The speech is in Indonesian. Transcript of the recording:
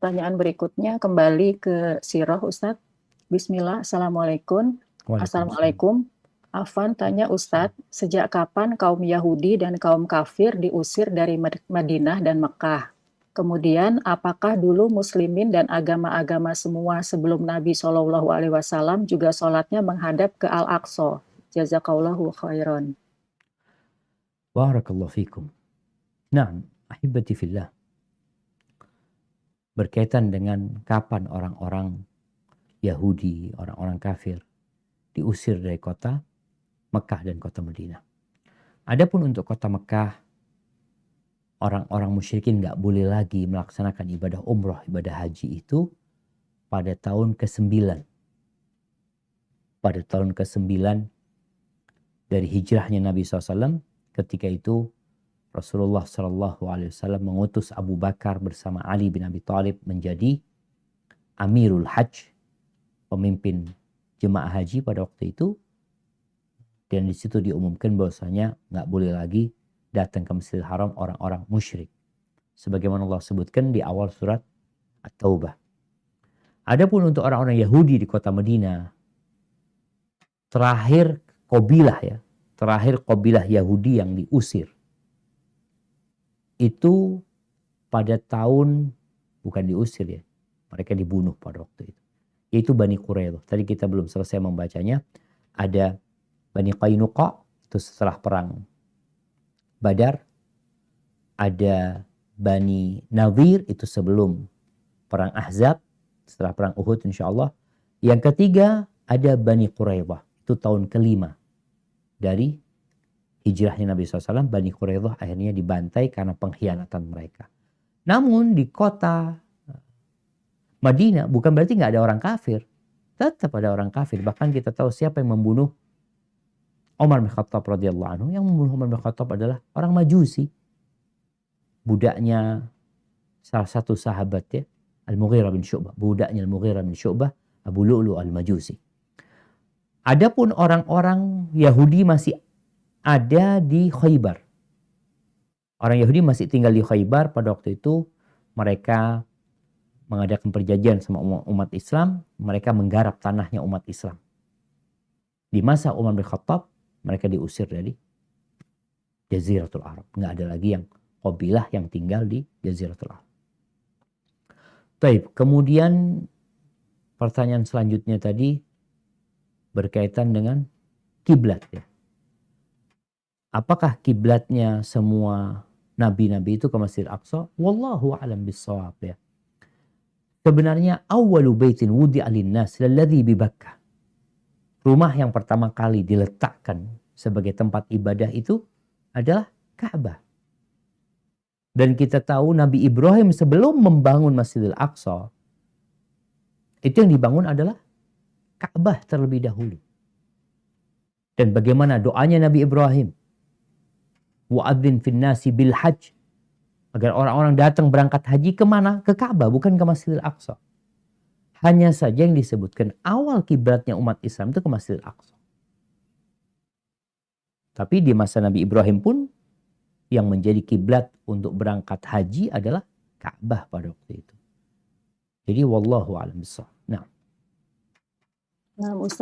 pertanyaan berikutnya kembali ke sirah Ustadz. Bismillah, Assalamualaikum. Assalamualaikum. Afan tanya Ustadz, sejak kapan kaum Yahudi dan kaum kafir diusir dari Madinah dan Mekah? Kemudian, apakah dulu muslimin dan agama-agama semua sebelum Nabi SAW juga sholatnya menghadap ke Al-Aqsa? Jazakallahu khairan. Barakallahu fikum. Naam, ahibati fillah. Berkaitan dengan kapan orang-orang Yahudi, orang-orang kafir diusir dari kota Mekah dan kota Madinah. Adapun untuk kota Mekah, orang-orang musyrikin nggak boleh lagi melaksanakan ibadah umrah, ibadah haji itu pada tahun ke-9. Pada tahun ke-9 dari hijrahnya Nabi SAW, ketika itu Rasulullah SAW mengutus Abu Bakar bersama Ali bin Abi Thalib menjadi Amirul Hajj, pemimpin jemaah haji pada waktu itu. Dan di situ diumumkan bahwasanya nggak boleh lagi datang ke Masjidil Haram orang-orang musyrik. Sebagaimana Allah sebutkan di awal surat At-Taubah. Adapun untuk orang-orang Yahudi di kota Madinah, terakhir kabilah Yahudi yang diusir itu pada tahun, bukan diusir ya, mereka dibunuh pada waktu itu, yaitu Bani Quraidah. Tadi kita belum selesai membacanya. Ada Bani Qainuqa, itu setelah perang Badar. Ada Bani Nadir, itu sebelum perang Ahzab, setelah perang Uhud insyaallah. Yang ketiga ada Bani Quraidah, itu tahun ke-5 dari hijrahnya Nabi SAW. Bani Quraidah akhirnya dibantai karena pengkhianatan mereka. Namun di kota Madinah bukan berarti nggak ada orang kafir. Tetap ada orang kafir. Bahkan kita tahu siapa yang membunuh Umar bin Khattab radhiyallahu anhu. Yang membunuh Umar bin Khattab adalah orang Majusi. Budaknya salah satu sahabat ya, Al-Mughirah bin Syu'bah. Budaknya Al-Mughirah bin Syu'bah, Abu Lu'lu' Al-Majusi. Adapun orang-orang Yahudi masih ada di Khaybar. Orang Yahudi masih tinggal di Khaybar pada waktu itu. Mereka mengadakan perjanjian sama umat Islam. Mereka menggarap tanahnya umat Islam. Di masa Umar bin Khattab, mereka diusir dari Jaziratul Arab. Nggak ada lagi yang qabilah yang tinggal di Jaziratul Arab. Taib. Kemudian pertanyaan selanjutnya tadi berkaitan dengan kiblat ya. Apakah kiblatnya semua nabi-nabi itu ke Masjidil Aqsa? Wallahu a'lam bissawab ya. Sebenarnya awwalu baitin wudi'a lin-nas lalladzi bi Bakkah. Rumah yang pertama kali diletakkan sebagai tempat ibadah itu adalah Ka'bah. Dan kita tahu Nabi Ibrahim sebelum membangun Masjidil Aqsa, itu yang dibangun adalah Ka'bah terlebih dahulu. Dan bagaimana doanya Nabi Ibrahim? Wa'adzin fin nasi bil hajj. Agar orang-orang datang berangkat haji kemana? Ke Ka'bah, bukan ke Masjidil Aqsa. Hanya saja yang disebutkan awal kiblatnya umat Islam itu ke Masjidil Aqsa. Tapi di masa Nabi Ibrahim pun yang menjadi kiblat untuk berangkat haji adalah Ka'bah pada waktu itu. Jadi wallahu a'lam bishawab. Nah, Ustaz.